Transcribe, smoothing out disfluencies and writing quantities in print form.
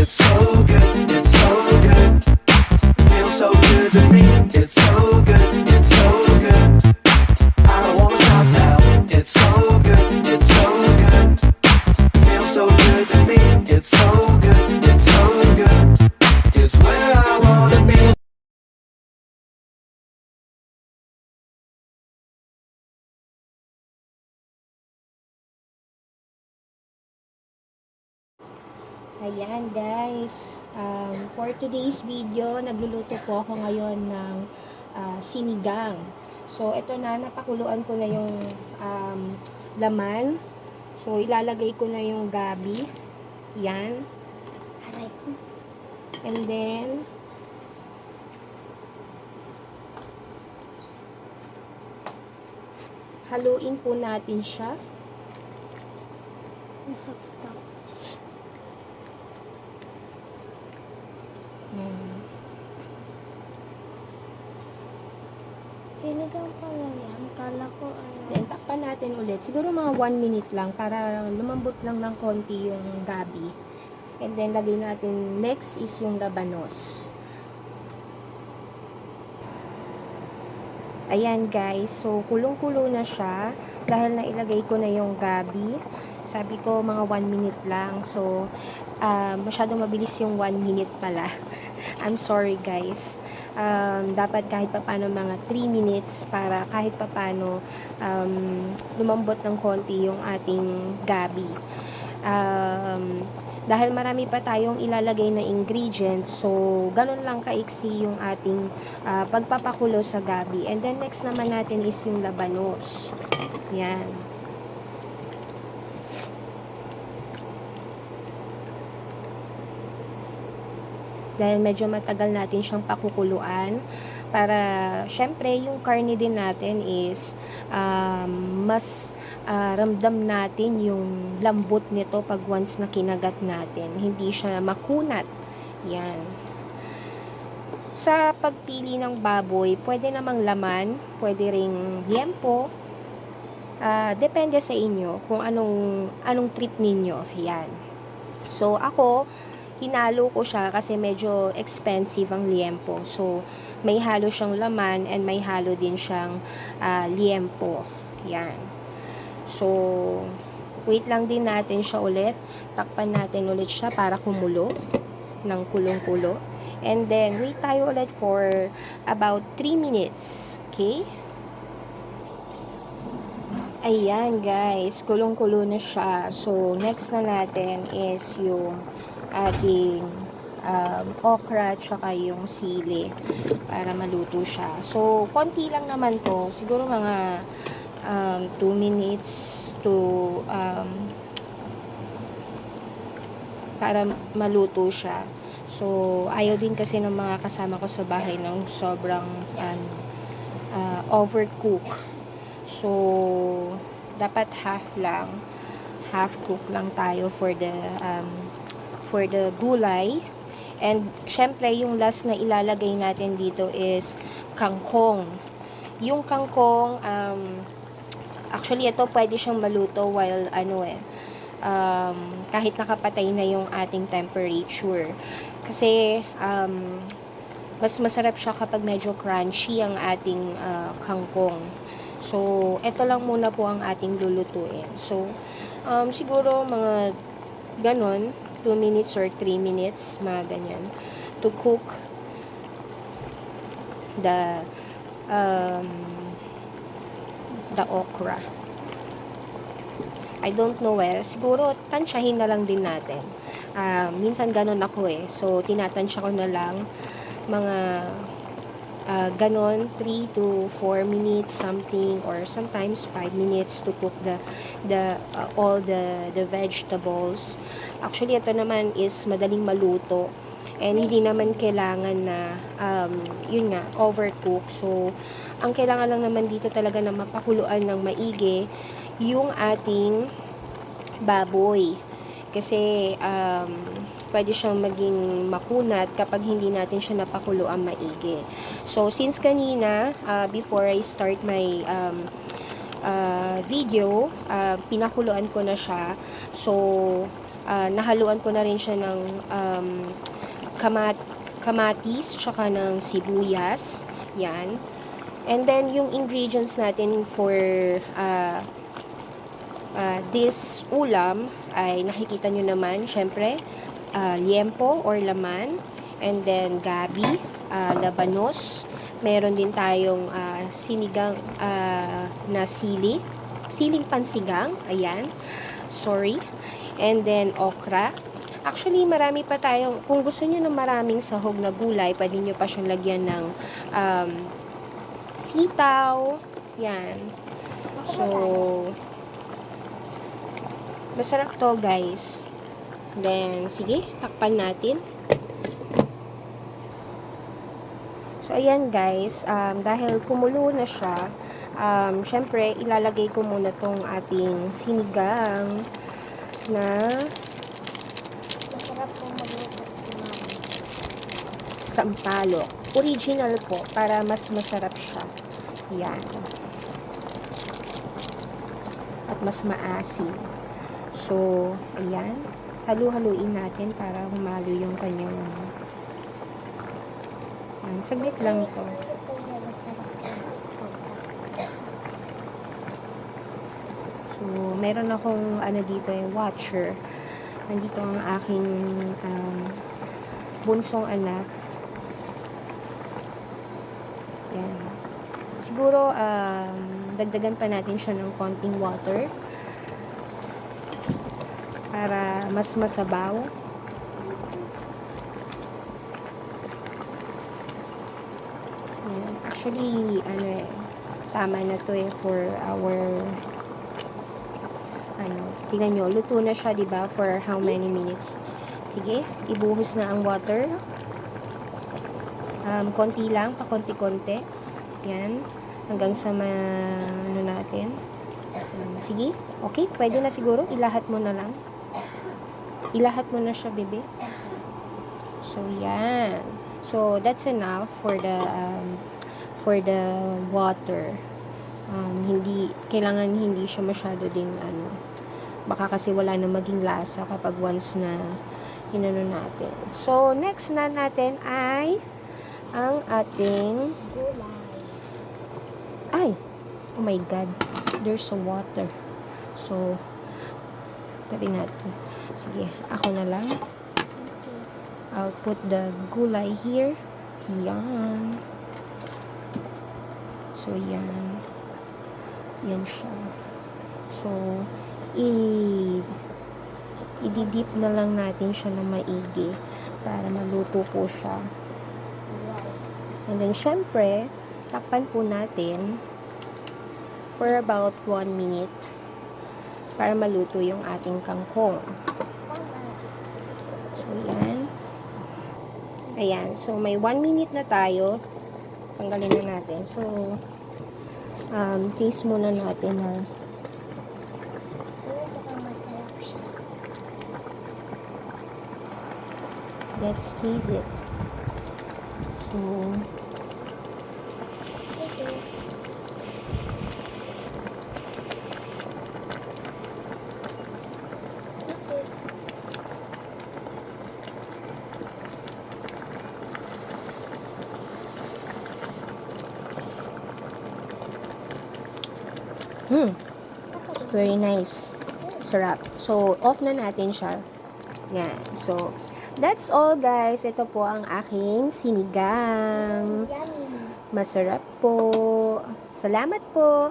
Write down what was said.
It's so good, it's so good. Feels so good to me. It's so good, it's so good. I don't wanna stop now. It's so good, it's so good. Feels so good to me. It's so good, it's so good. It's where I wanna be. Ayan guys, for today's video, nagluluto po ako ngayon ng sinigang. So ito na, napakuluan ko na yung laman. So ilalagay ko na yung gabi. Yan. And then, haluin po natin siya. Sinigang pala yan. Kala ko Then, takpan natin ulit. Siguro mga 1 minute lang para lumambot lang ng konti yung gabi. And then, lagay natin, next is yung labanos. Ayan guys, so kulong-kulo na siya dahil nailagay ko na yung gabi. Sabi ko mga 1 minute lang. So, masyadong mabilis yung 1 minute pala. I'm sorry guys. Dapat kahit papano mga 3 minutes para kahit papano lumambot ng konti yung ating gabi. Dahil marami pa tayong ilalagay na ingredients, so ganun lang kaiksi yung ating pagpapakulo sa gabi. And then next naman natin is yung labanos. Yan. Dahil medyo matagal natin siyang pakukuluan para syempre yung karne din natin is mas ramdam natin yung lambot nito pag once na kinagat natin, hindi siya makunat. Yan. Sa pagpili ng baboy, pwede namang laman, pwede ring liempo, depende sa inyo kung anong trip ninyo. Yan. So ako, hinalo ko siya kasi medyo expensive ang liempo. So, may halo siyang laman and may halo din siyang liempo. Yan. So, wait lang din natin siya ulit. Takpan natin ulit siya para kumulo ng kulong-kulo. And then, wait tayo ulit for about 3 minutes. Okay? Ayan guys, kulong-kulo na siya. So, next na natin is yung ating okra tsaka yung sili para maluto siya. So, konti lang naman to. Siguro mga 2 minutes to para maluto siya. So, ayaw din kasi ng mga kasama ko sa bahay ng sobrang overcook. So, dapat half lang. Half cook lang tayo for the gulay. And syempre yung last na ilalagay natin dito is kangkong. Yung kangkong actually ito pwede siyang maluto while kahit nakapatay na yung ating temperature. Kasi mas masarap siya kapag medyo crunchy ang ating kangkong. So ito lang muna po ang ating lulutuin. So siguro mga ganon 2 minutes or 3 minutes, mga ganyan, to cook the okra. I don't know siguro tansyahin na lang din natin. Minsan ganon ako so tinatansya ko na lang mga ganon 3 to 4 minutes something, or sometimes 5 minutes to cook all the vegetables. Actually ito naman is madaling maluto and hindi naman kailangan na yun nga overcook. So ang kailangan lang naman dito talaga na mapakuluan ng maigi yung ating baboy, kasi pwede siyang maging makunat kapag hindi natin siya napakuluan maigi. So since kanina before I start my video, pinakuluan ko na siya. So nahaluan ko na rin siya ng kamatis, tsaka ng sibuyas. Yan. And then, yung ingredients natin for this ulam ay nakikita nyo naman, syempre, liempo or laman, and then gabi, labanos, meron din tayong sinigang na siling pansigang, ayan, sorry, and then okra. Actually, marami pa tayong, kung gusto nyo ng maraming sahog na gulay, pwede nyo pa siyang lagyan ng sitaw, yan. So, masarap to, guys. Then, sige, takpan natin. So, ayan, guys. Dahil kumulo na siya, syempre, ilalagay ko muna tong ating sinigang na Masarap po magluto si Mami. sampalok. Original po, para mas masarap siya. Yan. At mas maasim. So, ayan. Halu-haluin natin para humalo yung kanyang saglit lang to. Ito po yan, masarap po. Sobra. So, meron akong dito yung watcher. Nandito ang aking bunsong anak. Yan. Siguro, dagdagan pa natin siya ng konting water para mas masabaw. Yan. Actually, tama na to for our tingnan nyo, luto na siya, diba? For how many minutes? Sige, ibuhos na ang water. Konti lang, pakonti-konti. Yan. Hanggang sa natin. Sige, okay, pwede na siguro. Ilahat mo na lang. Ilahat mo na siya, bebe. So, yan. So, that's enough for the water. Kailangan hindi siya masyado ding baka kasi wala na maging lasa kapag once na hinano natin. So, next na natin ay ang ating Gulay. oh my god, there's a water. So, tabi natin. Sige, ako na lang. I'll put the gulay here. Yan. So, yan. Yan siya. So, i-dip na lang natin siya na maigi para maluto po siya. Yes. And then, syempre, takpan po natin for about 1 minute para maluto yung ating kangkong. So, yan. Ayan. So, may 1 minute na tayo. Tanggalin na natin. So, taste muna natin ha. Mukhang masarap siya. Let's taste it. So, Okay. very nice. Sarap. So, off na natin siya. Yan. So, that's all, guys. Ito po ang aking sinigang. Yummy. Masarap po. Salamat po.